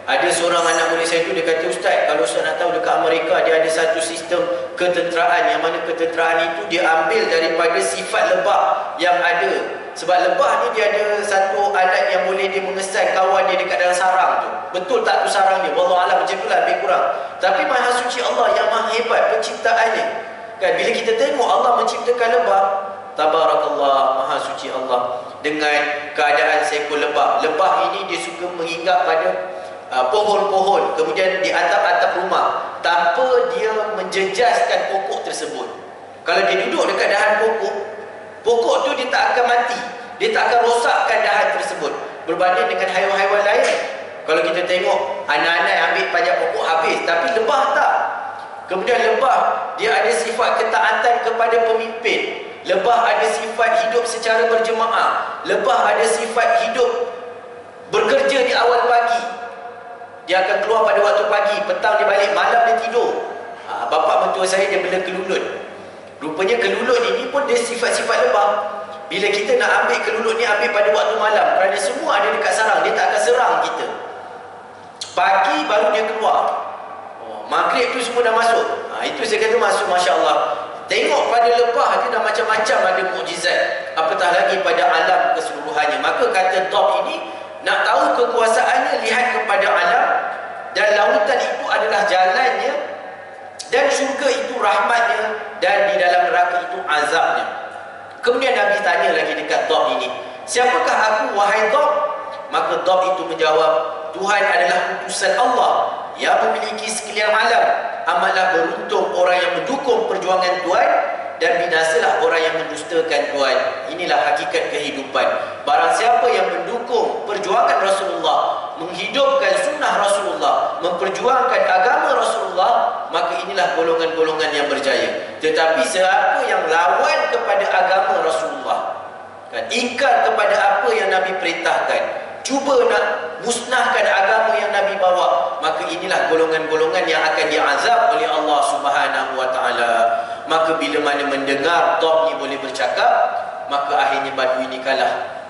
S1: Ada seorang anak murid saya tu, dia kata, Ustaz, kalau Ustaz nak tahu, dekat Amerika dia ada satu sistem ketenteraan, yang mana ketenteraan itu dia ambil daripada sifat lebah yang ada. Sebab lebah ni dia ada satu alat yang boleh dia mengesan kawan dia dekat dalam sarang tu. Betul tak tu sarang dia? Wallahualam, macam itulah, lebih kurang. Tapi maha suci Allah yang maha hebat penciptaannya kan. Bila kita tengok Allah menciptakan lebah, Tabarakallah, maha suci Allah dengan keadaan seekor lebah. Lebah ini dia suka menginggap pada pohon-pohon, kemudian di atap-atap rumah, tanpa dia menjejaskan pokok tersebut. Kalau dia duduk dekat dahan pokok, pokok tu dia tak akan mati, dia tak akan rosakkan dahan tersebut. Berbanding dengan haiwan-haiwan lain, kalau kita tengok anak-anak ambil panjat pokok habis, tapi lebah tak. Kemudian lebah dia ada sifat ketaatan kepada pemimpin. Lebah ada sifat hidup secara berjemaah. Lebah ada sifat hidup bekerja di awal pagi. Dia akan keluar pada waktu pagi, petang dia balik, malam dia tidur. Bapa mentua saya dia bela kelulut. Rupanya kelulut ini pun dia sifat-sifat lebah. Bila kita nak ambil kelulut ni, ambil pada waktu malam, kerana semua ada dekat sarang, dia tak akan serang kita Pagi baru dia keluar. Maghrib tu semua dah masuk. Itu saya kata masuk, Masya Allah. Tengok pada lebah dia dah macam-macam ada mukjizat, apatah lagi pada alam keseluruhannya. Maka kata Dob ini, nak tahu kekuasaannya, lihat kepada alam. Dan lautan itu adalah jalannya, dan syurga itu rahmatnya, dan di dalam neraka itu azabnya. Kemudian Nabi tanya lagi dekat Dob ini, siapakah aku wahai Dob? Maka Dob itu menjawab, Tuhan adalah utusan Allah yang memiliki sekalian alam. Amatlah beruntung orang yang mendukung perjuangan Tuhan, dan binasalah orang yang mendustakan Tuhan. Inilah hakikat kehidupan. Barang siapa yang mendukung perjuangan Rasulullah, menghidupkan sunnah Rasulullah, memperjuangkan agama Rasulullah, maka inilah golongan-golongan yang berjaya. Tetapi siapa yang lawan kepada agama Rasulullah, ingkar kepada apa yang Nabi perintahkan, cuba nak musnahkan agama yang Nabi bawa, maka inilah golongan-golongan yang akan diazab oleh Allah Subhanahu wa taala. Maka bila mana mendengar Dob ni boleh bercakap, maka akhirnya Badui ni kalah.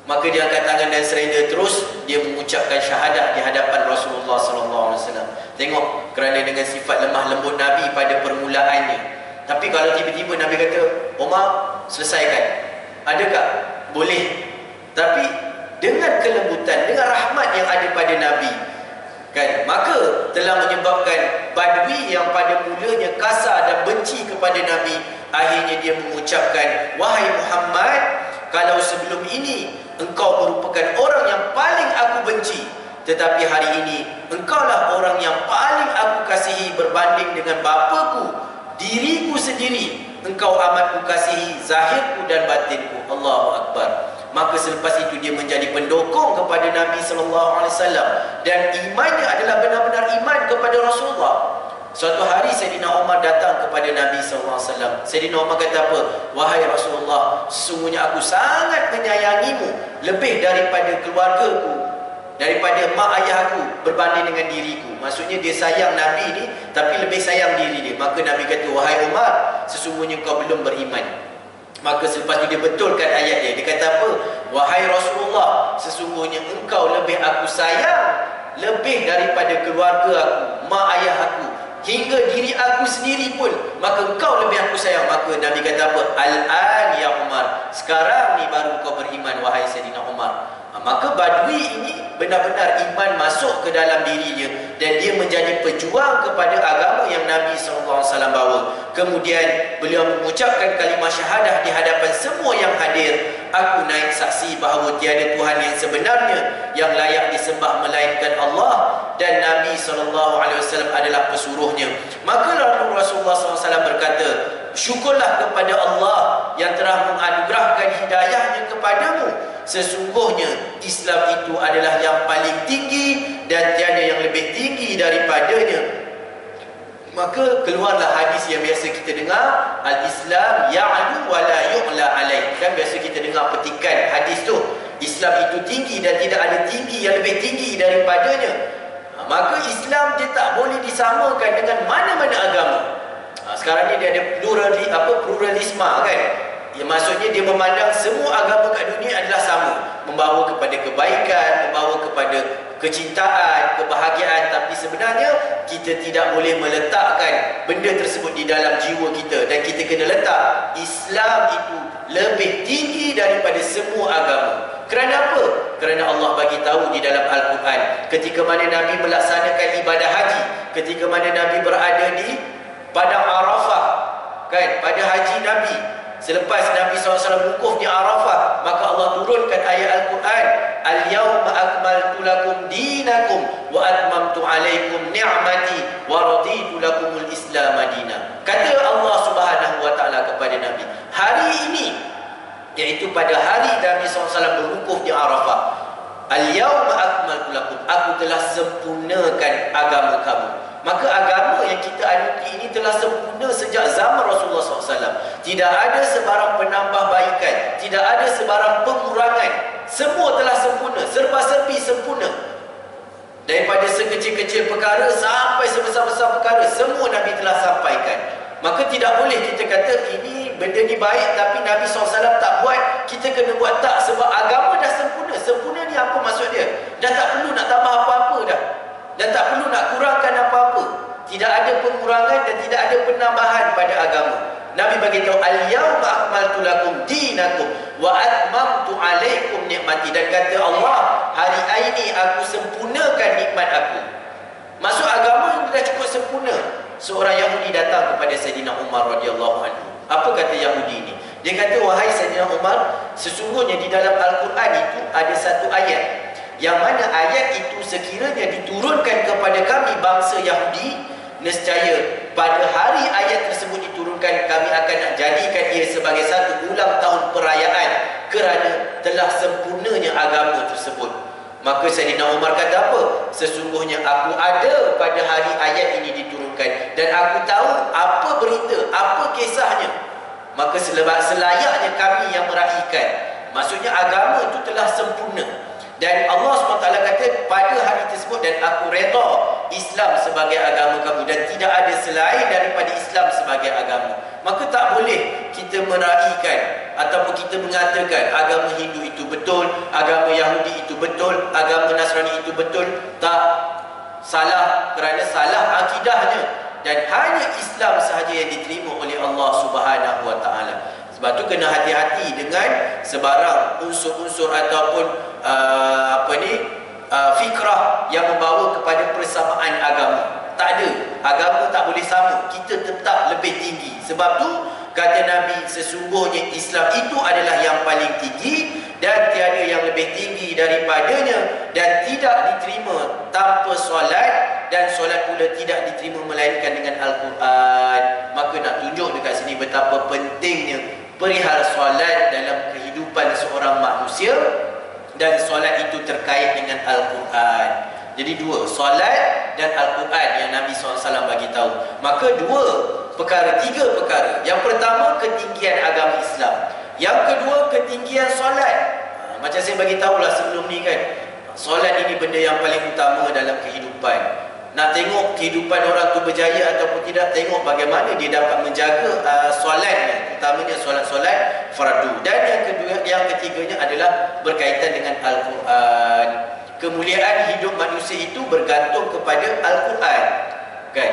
S1: Maka dia angkat tangan dan surrender terus. Dia mengucapkan syahadah di hadapan Rasulullah sallallahu alaihi wasallam. Tengok, kerana dengan sifat lemah lembut Nabi pada permulaannya. Tapi kalau tiba-tiba Nabi kata, Umar, selesaikan, adakah? Boleh. Tapi dengan kelembutan, dengan rahmat yang ada pada Nabi, kan, maka telah menyebabkan Badui yang pada mulanya kasar dan benci kepada Nabi, akhirnya dia mengucapkan, wahai Muhammad, kalau sebelum ini engkau merupakan orang yang paling aku benci, tetapi hari ini engkaulah orang yang paling aku kasihi berbanding dengan bapaku, diriku sendiri. Engkau amat kukasihi zahirku dan batinku. Allahu Akbar. Maka selepas itu dia menjadi pendukung kepada Nabi SAW, dan imannya adalah benar-benar iman kepada Rasulullah. Suatu hari Sayyidina Umar datang kepada Nabi SAW. Sayyidina Umar kata apa? Wahai Rasulullah, sesungguhnya aku sangat menyayangimu lebih daripada keluargaku, daripada mak ayahku, berbanding dengan diriku. Maksudnya dia sayang Nabi ni, tapi lebih sayang diri dia. Maka Nabi kata, wahai Umar, sesungguhnya kau belum beriman. Maka selepas itu dia betulkan ayat dia. Dia kata apa? Wahai Rasulullah, sesungguhnya engkau lebih aku sayang, lebih daripada keluarga aku, mak ayah aku, hingga diri aku sendiri pun, maka engkau lebih aku sayang. Maka Nabi kata apa? Al-an ya Umar, sekarang ni baru kau beriman wahai Sayyidina Umar. Maka Badui ini benar-benar iman masuk ke dalam dirinya, dan dia menjadi pejuang kepada agama yang Nabi SAW bawa. Kemudian beliau mengucapkan kalimah syahadah di hadapan semua yang hadir. Aku naik saksi bahawa tiada Tuhan yang sebenarnya yang layak disembah melainkan Allah, dan Nabi SAW adalah pesuruhnya. Maka lalu Rasulullah SAW berkata, syukurlah kepada Allah yang telah menganugerahkan hidayahnya kepadamu. Sesungguhnya Islam itu adalah yang paling tinggi, dan tiada yang lebih tinggi daripadanya. Maka keluarlah hadis yang biasa kita dengar, Al-Islam ya'lu wa la yu'la alaih. Kan biasa kita dengar petikan hadis tu, Islam itu tinggi dan tidak ada tinggi yang lebih tinggi daripadanya. Maka Islam dia tak boleh disamakan dengan mana-mana agama. Sekarang ni dia ada pluralisme kan. Ya, maksudnya dia memandang semua agama kat dunia adalah sama, membawa kepada kebaikan, membawa kepada kecintaan, kebahagiaan. Tapi sebenarnya kita tidak boleh meletakkan benda tersebut di dalam jiwa kita, dan kita kena letak Islam itu lebih tinggi daripada semua agama. Kerana apa? Kerana Allah bagi tahu di dalam Al-Quran, ketika mana Nabi melaksanakan ibadah haji, ketika mana Nabi berada di Padang Arafah, kan, pada haji Nabi. Selepas Nabi SAW wukuf di Arafah, maka Allah turunkan ayat Al-Quran, Al-yawma akmaltu lakum dinakum wa atmamtu alaikum ni'mati wa raditu lakumul Islam madina. Kata Allah Subhanahu wa ta'ala kepada Nabi, hari ini, iaitu pada hari Nabi SAW berwukuf di Arafah, Al-yawma akmaltu lakum, aku telah sempurnakan agama kamu. Maka agama yang kita anuti ini telah sempurna sejak zaman Rasulullah SAW. Tidak ada sebarang penambahbaikan, tidak ada sebarang pengurangan. Semua telah sempurna, serba-serbi sempurna. Daripada sekecil-kecil perkara sampai sebesar-besar perkara, semua Nabi telah sampaikan. Maka tidak boleh kita kata ini benda ni baik tapi Nabi SAW tak buat, kita kena buat. Tak, sebab agama dah sempurna. Sempurna ni apa maksud dia? Dah tak perlu nak tambah apa-apa dah. Dan tak perlu nak kurangkan apa-apa. Tidak ada pengurangan dan tidak ada penambahan pada agama. Nabi beritahu, al-yawma akmaltu lakum dinakum wa atmamtu alaikum nikmati. Dan kata Allah, hari ini aku sempurnakan nikmat aku. Maksud agama dah cukup sempurna. Seorang Yahudi datang kepada Sayyidina Umar radhiyallahu anhu. Apa kata Yahudi ini? Dia kata, wahai Sayyidina Umar, sesungguhnya di dalam Al-Quran itu ada satu ayat, yang mana ayat itu sekiranya diturunkan kepada kami bangsa Yahudi, nescaya pada hari ayat tersebut diturunkan, kami akan nak jadikan ia sebagai satu ulang tahun perayaan, kerana telah sempurnanya agama tersebut. Maka Sayyidina Umar kata apa? Sesungguhnya aku ada pada hari ayat ini diturunkan, dan aku tahu apa berita, apa kisahnya. Maka selayaknya kami yang meraihkan. Maksudnya agama itu telah sempurna. Dan Allah SWT kata pada hari tersebut, dan aku redha Islam sebagai agama kamu, dan tidak ada selain daripada Islam sebagai agama. Maka tak boleh kita meraihkan ataupun kita mengatakan agama Hindu itu betul, agama Yahudi itu betul, agama Nasrani itu betul. Tak, salah, kerana salah akidahnya. Dan hanya Islam sahaja yang diterima oleh Allah Subhanahu Wa Taala. Sebab tu kena hati-hati dengan sebarang unsur-unsur ataupun fikrah yang membawa kepada persamaan agama. Tak ada, agama tak boleh sama, kita tetap lebih tinggi. Sebab tu kata Nabi, sesungguhnya Islam itu adalah yang paling tinggi dan tiada yang lebih tinggi daripadanya, dan tidak diterima tanpa solat, dan solat pula tidak diterima melainkan dengan Al-Quran. Maka nak tunjuk dekat sini betapa pentingnya perihal solat dalam kehidupan seorang manusia, dan solat itu terkait dengan Al-Quran. Jadi dua, solat dan Al-Quran yang Nabi SAW bagi tahu. Maka dua perkara, tiga perkara. Yang pertama, ketinggian agama Islam. Yang kedua, ketinggian solat. Macam saya bagi tahulah sebelum ni kan, solat ini benda yang paling utama dalam kehidupan. Nak tengok kehidupan orang tu berjaya ataupun tidak, tengok bagaimana dia dapat menjaga solatnya, utamanya solat-solat fardu. Dan yang kedua, yang ketiganya adalah berkaitan dengan Al-Quran. Kemuliaan hidup manusia itu bergantung kepada Al-Quran, kan?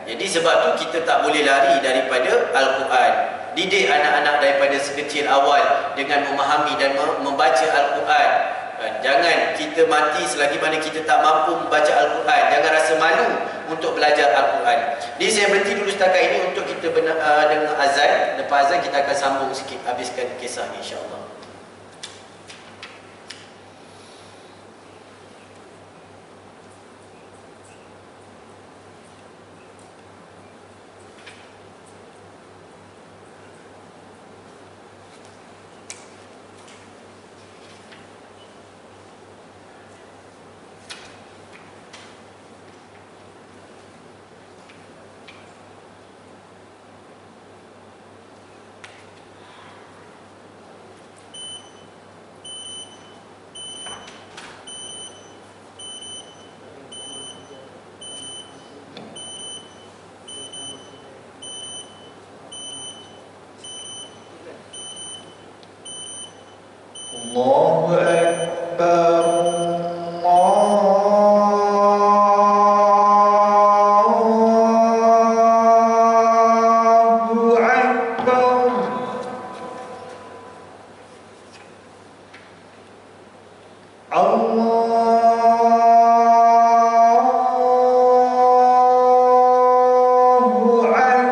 S1: Jadi sebab tu kita tak boleh lari daripada Al-Quran. Didik anak-anak daripada sekecil awal dengan memahami dan membaca Al-Quran. Jangan kita mati selagi mana kita tak mampu membaca Al-Quran. Jangan rasa malu untuk belajar Al-Quran. Jadi saya berhenti dulu setakat ini untuk kita dengar azan. Lepas azan kita akan sambung sikit, habiskan kisah ni insya-Allah.
S2: Allahu Akbar, Allahu Akbar. Allahu Akbar.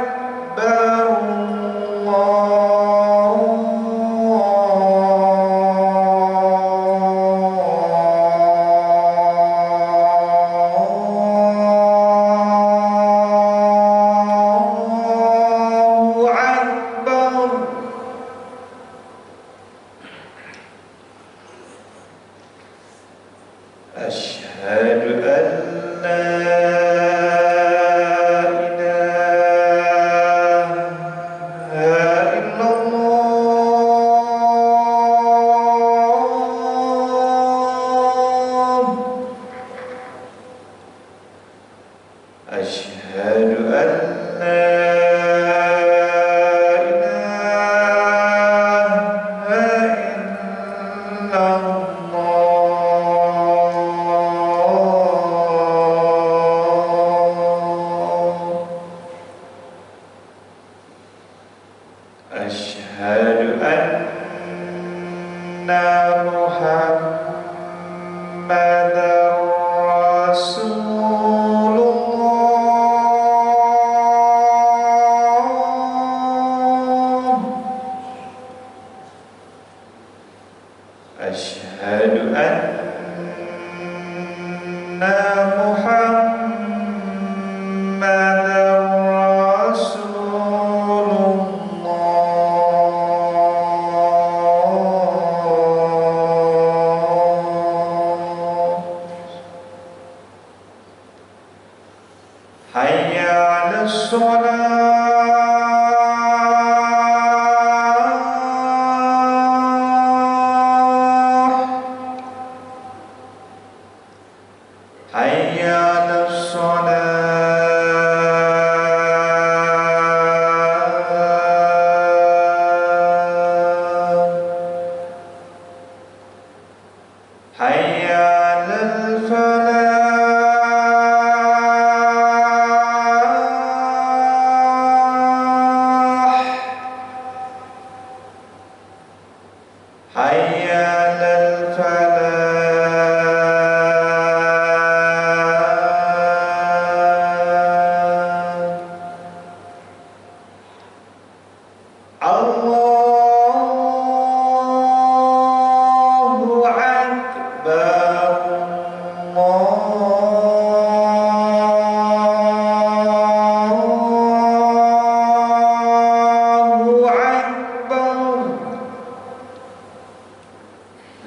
S2: أشهد أن لا إله أشهد أن محمدا رسول الله أشهد أن محمدا رسول الله حي على الصلاة حي على الصلاة حي على الفلاح حي على الفلاح الله أكبر الله أكبر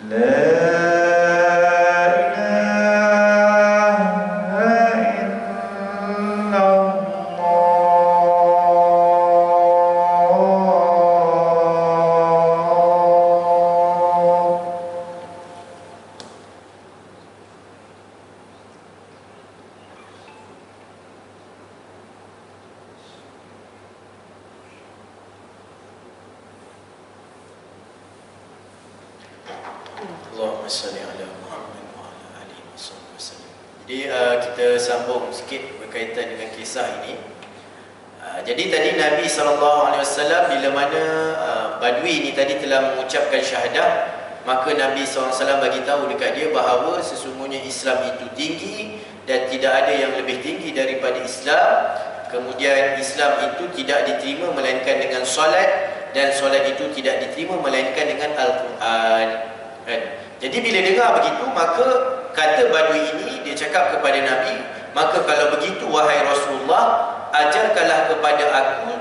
S2: لا إله إلا الله
S1: Allahumma salli ala Muhammad wa ala alihi wasallam. Jadi kita sambung sikit berkaitan dengan kisah ini. Jadi tadi Nabi SAW bila mana Badui ini tadi telah mengucapkan syahadah, maka Nabi SAW bagi tahu dekat dia bahawa sesungguhnya Islam itu tinggi dan tidak ada yang lebih tinggi daripada Islam. Kemudian Islam itu tidak diterima melainkan dengan solat, dan solat itu tidak diterima melainkan dengan Al-Quran. Kan? Jadi bila dengar begitu, maka kata Badui ini, dia cakap kepada Nabi, maka kalau begitu wahai Rasulullah, ajarkanlah kepada aku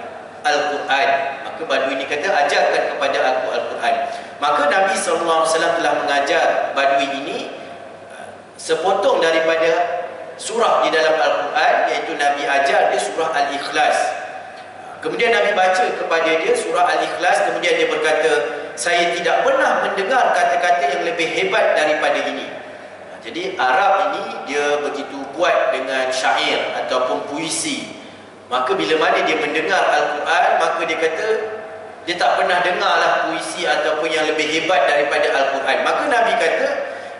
S1: Al-Quran. Maka Badui ini kata, ajarkan kepada aku Al-Quran. Maka Nabi SAW telah mengajar Badui ini sepotong daripada surah di dalam Al-Quran, iaitu Nabi ajar dia surah Al-Ikhlas. Kemudian Nabi baca kepada dia surah Al-Ikhlas, kemudian dia berkata, saya tidak pernah mendengar kata-kata yang lebih hebat daripada ini. Jadi Arab ini dia begitu kuat dengan syair ataupun puisi. Maka bila mana dia mendengar Al-Quran, maka dia kata dia tak pernah dengarlah puisi ataupun yang lebih hebat daripada Al-Quran. Maka Nabi kata,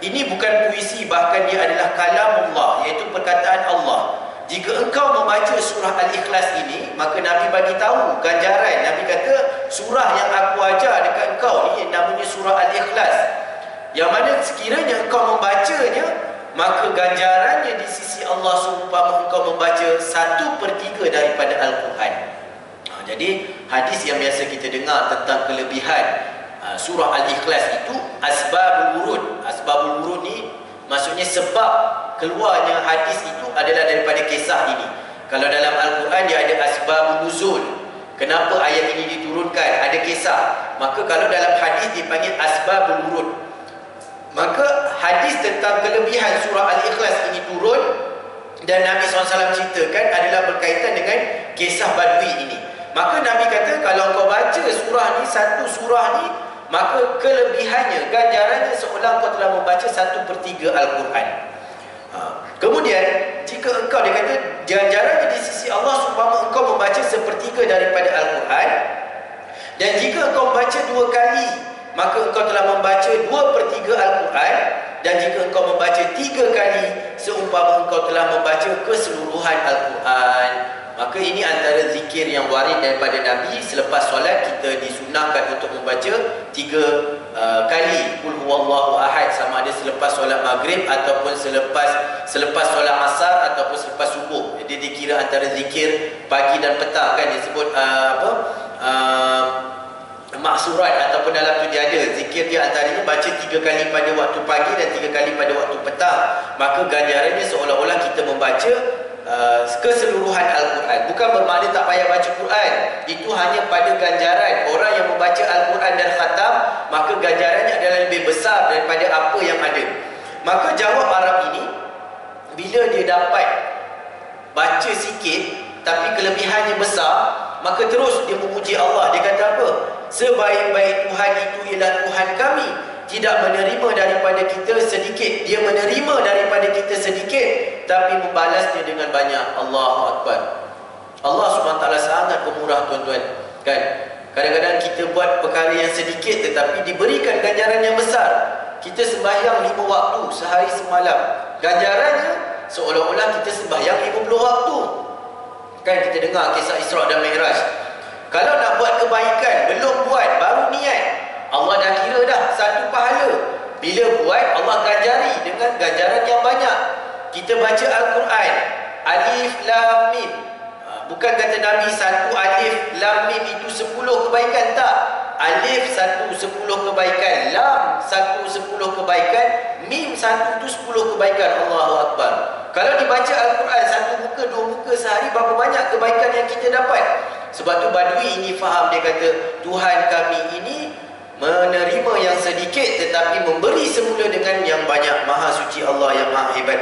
S1: ini bukan puisi, bahkan dia adalah kalamullah, iaitu perkataan Allah. Jika engkau membaca surah Al-Ikhlas ini, maka Nabi bagi tahu ganjaran. Nabi kata, surah yang aku ajar dekat engkau ni namanya surah Al-Ikhlas, yang mana sekiranya engkau membacanya, maka ganjarannya di sisi Allah seumpama engkau membaca 1/3 daripada Al-Quran. Jadi hadis yang biasa kita dengar tentang kelebihan surah Al-Ikhlas itu asbabul wurud. Asbabul wurud ni maksudnya sebab keluarnya hadis itu adalah daripada kisah ini. Kalau dalam Al-Quran dia ada asbabun nuzul, kenapa ayat ini diturunkan, ada kisah. Maka kalau dalam hadis dipanggil asbabul wurud. Maka hadis tentang kelebihan surah Al-Ikhlas ini turun, dan Nabi SAW ceritakan adalah berkaitan dengan kisah Badui ini. Maka Nabi kata, kalau kau baca surah ni, satu surah ni, maka kelebihannya, ganjarannya seolah kau telah membaca 1/3 Al-Quran. Kemudian jika engkau, dia kata, ganjarannya di sisi Allah seumpama engkau membaca 1/3 daripada Al-Quran. Dan jika engkau membaca 2 kali, maka engkau telah membaca 2/3 Al-Quran. Dan jika engkau membaca 3 kali, seumpama engkau telah membaca keseluruhan Al-Quran. Maka ini antara zikir yang warid daripada Nabi. Selepas solat kita disunahkan untuk membaca 3 kali Qul huwallahu ahad, sama ada selepas solat maghrib ataupun selepas solat asar ataupun selepas subuh. Jadi dikira antara zikir pagi dan petang kan, disebut maksurat ataupun dalam tu dia ada zikir dia, antaranya baca 3 kali pada waktu pagi dan 3 kali pada waktu petang. Maka ganjarannya seolah-olah kita membaca keseluruhan Al-Quran. Bukan bermakna tak payah baca Quran. Itu hanya pada ganjaran orang yang membaca Al-Quran dan khatam, maka ganjarannya adalah lebih besar daripada apa yang ada. Maka jawab Arab ini, bila dia dapat baca sikit tapi kelebihannya besar, maka terus dia memuji Allah. Dia kata apa? Sebaik-baik Tuhan itu ialah Tuhan kami, tidak menerima daripada kita sedikit. Dia menerima daripada kita sedikit, tapi membalasnya dengan banyak. Allahu Akbar. Allah SWT sangat pemurah, tuan-tuan. Kan? Kadang-kadang kita buat perkara yang sedikit tetapi diberikan ganjaran yang besar. Kita sembahyang 5 waktu sehari semalam, ganjarannya seolah-olah kita sembahyang 50 waktu. Kan kita dengar kisah Isra' dan Mi'raj. Kalau nak buat kebaikan, belum buat, baru niat, Allah dah kira dah satu pahala. Bila buat, Allah ganjari dengan ganjaran yang banyak. Kita baca Al-Quran, Alif Lam Mim. Bukan kata Nabi satu alif lam mim itu 10 kebaikan, tak. Alif 1 10 kebaikan, lam 1 10 kebaikan, mim 1 itu 10 kebaikan. Allahu Akbar. Kalau dibaca Al-Quran 1 muka 2 muka sehari, berapa banyak kebaikan yang kita dapat. Sebab tu Badui ini faham, dia kata Tuhan kami ini menerima yang sedikit tetapi memberi semula dengan yang banyak. Maha suci Allah yang maha hebat.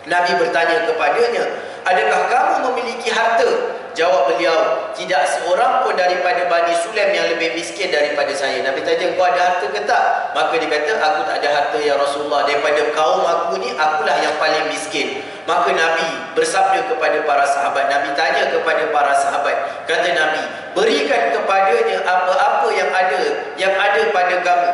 S1: Nabi bertanya kepadanya, adakah kamu memiliki harta? Jawab beliau, tidak seorang pun daripada Bani Sulaim yang lebih miskin daripada saya. Nabi tanya, kau ada harta ke tak? Maka dia kata, aku tak ada harta ya Rasulullah. Daripada kaum aku ni, akulah yang paling miskin. Maka Nabi bersabda kepada para sahabat. Nabi tanya kepada para sahabat. Kata Nabi, berikan kepadanya apa-apa yang ada pada kamu.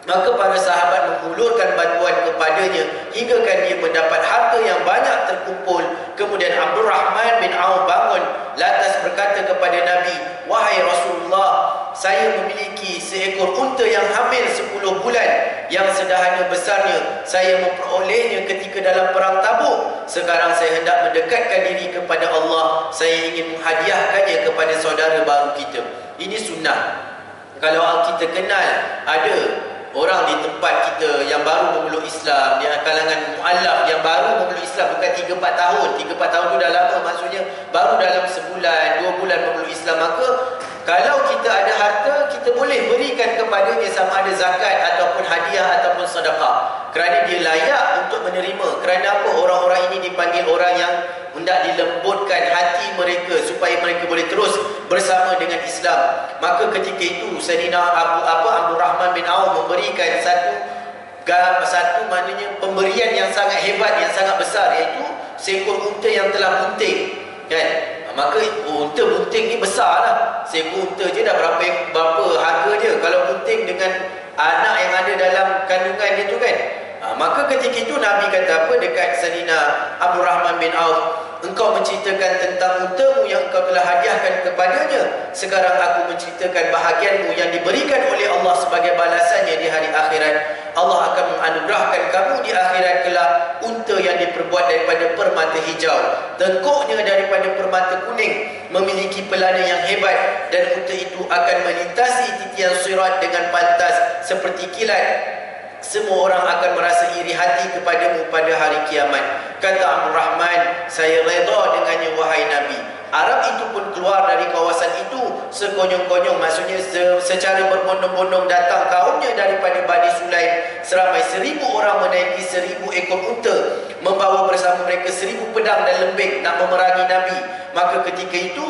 S1: Maka para sahabat menghulurkan bantuan kepadanya hinggakan dia mendapat harta yang banyak terkumpul. Kemudian Abdul Rahman bin Auf bangun lantas berkata kepada Nabi, wahai Rasulullah, saya memiliki seekor unta yang hamil 10 bulan, yang sederhana besarnya saya memperolehnya ketika dalam perang Tabuk. Sekarang saya hendak mendekatkan diri kepada Allah, saya ingin menghadiahkannya kepada saudara baru kita. Ini sunnah. Kalau kita kenal ada orang di tempat kita yang baru memeluk Islam, di kalangan mu'allaf yang baru memeluk Islam, bukan 3-4 tahun. 3-4 tahun tu dah lama, maksudnya baru dalam sebulan, 2 bulan memeluk Islam. Maka kalau kita ada harta, kita boleh berikan kepadanya sama ada zakat ataupun hadiah ataupun sedekah, kerana dia layak untuk menerima. Kerana apa? Orang-orang ini dipanggil orang yang hendak dilembutkan hati mereka supaya mereka boleh terus bersama dengan Islam. Maka ketika itu Sayyidina Abdul Rahman bin Auf memberikan satu maknanya pemberian yang sangat hebat, yang sangat besar, iaitu seekor unta yang telah bunting, kan? Maka unta bunting ni besar lah. Seekor unta je dah berapa harga dia kalau bunting dengan anak yang ada dalam kandungan dia tu, kan? Maka ketika itu Nabi kata apa dekat Sayyidina Abdul Rahman bin Auf, engkau menceritakan tentang untamu yang engkau telah hadiahkan kepadanya. Sekarang aku menceritakan bahagianmu yang diberikan oleh Allah sebagai balasannya di hari akhirat. Allah akan menganugerahkan kamu di akhirat kelak unta yang diperbuat daripada permata hijau, tengkuknya daripada permata kuning, memiliki pelana yang hebat, dan unta itu akan melintasi titian sirat dengan pantas seperti kilat. Semua orang akan merasa iri hati kepadamu pada hari kiamat. Kata Abdul Rahman, saya redha dengannya wahai Nabi. Arab itu pun keluar dari kawasan itu sekonyong-konyong, maksudnya secara berbondong-bondong datang kaumnya daripada Bani Sulaim. Seramai 1000 orang menaiki 1000 ekor unta, membawa bersama mereka 1000 pedang dan lembing nak memerangi Nabi. Maka ketika itu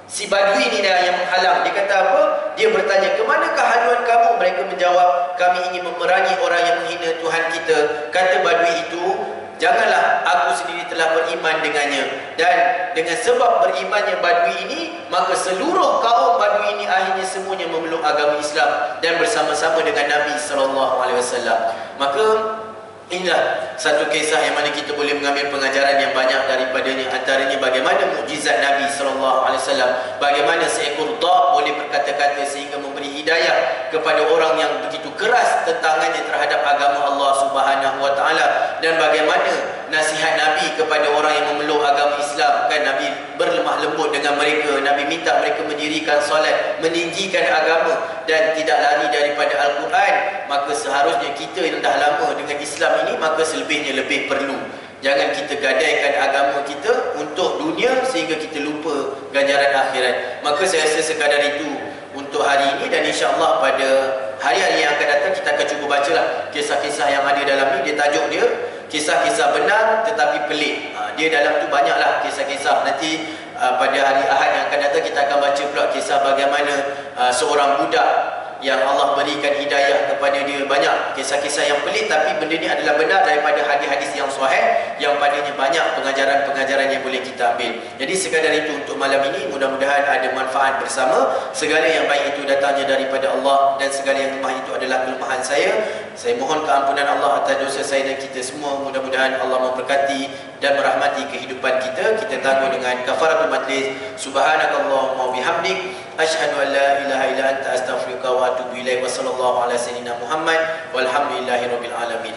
S1: si Badui ni dah yang menghalang. Dia kata apa? Dia bertanya, kemanakah haluan kamu? Mereka menjawab, kami ingin memerangi orang yang menghina Tuhan kita. Kata Badui itu, janganlah, aku sendiri telah beriman dengannya. Dan dengan sebab berimannya Badui ini, maka seluruh kaum Badui ini akhirnya semuanya memeluk agama Islam dan bersama-sama dengan Nabi SAW. Maka Inilah satu kisah yang mana kita boleh mengambil pengajaran yang banyak daripadanya. Antaranya bagaimana mukjizat Nabi SAW, bagaimana seekor dab boleh berkata-kata sehingga memberi hidayah kepada orang yang begitu keras tentangannya terhadap agama Allah Subhanahu Wa Taala, dan bagaimana nasihat Nabi kepada orang yang memeluk agama Islam. Kan Nabi berlemah lembut dengan mereka, Nabi minta mereka mendirikan solat, meninggikan agama dan tidak lari daripada Al-Quran. Maka seharusnya kita yang dah lama dengan Islam ini, maka selebihnya lebih perlu. Jangan kita gadaikan agama kita untuk dunia sehingga kita lupa ganjaran akhirat. Maka saya rasa sekadar itu untuk hari ini, dan insya-Allah pada hari-hari yang akan datang kita akan cuba bacalah kisah-kisah yang ada dalam ni. Dia tajuk dia kisah-kisah benar tetapi pelik. Dia dalam tu banyaklah kisah-kisah. Nanti pada hari Ahad yang akan datang kita akan baca pula kisah bagaimana seorang budak yang Allah berikan hidayah kepada dia. Banyak kisah-kisah yang pelik, tapi benda ni adalah benar daripada hadis-hadis yang sahih, yang padanya banyak pengajaran-pengajaran yang boleh kita ambil. Jadi sekadar itu untuk malam ini, mudah-mudahan ada manfaat bersama. Segala yang baik itu datangnya daripada Allah, dan segala yang lemah itu adalah kelemahan saya. Saya mohon keampunan Allah atas dosa saya dan kita semua. Mudah-mudahan Allah memberkati dan merahmati kehidupan kita. Kita tangguh dengan kafaratul majlis. Subhanakallahumma wa bihamdik, asyhadu an la ilaha illa anta, astaghfiruka wa atubu ilaik. Wa sallallahu ala sayyidina Muhammad walhamdulillahi rabbil alamin.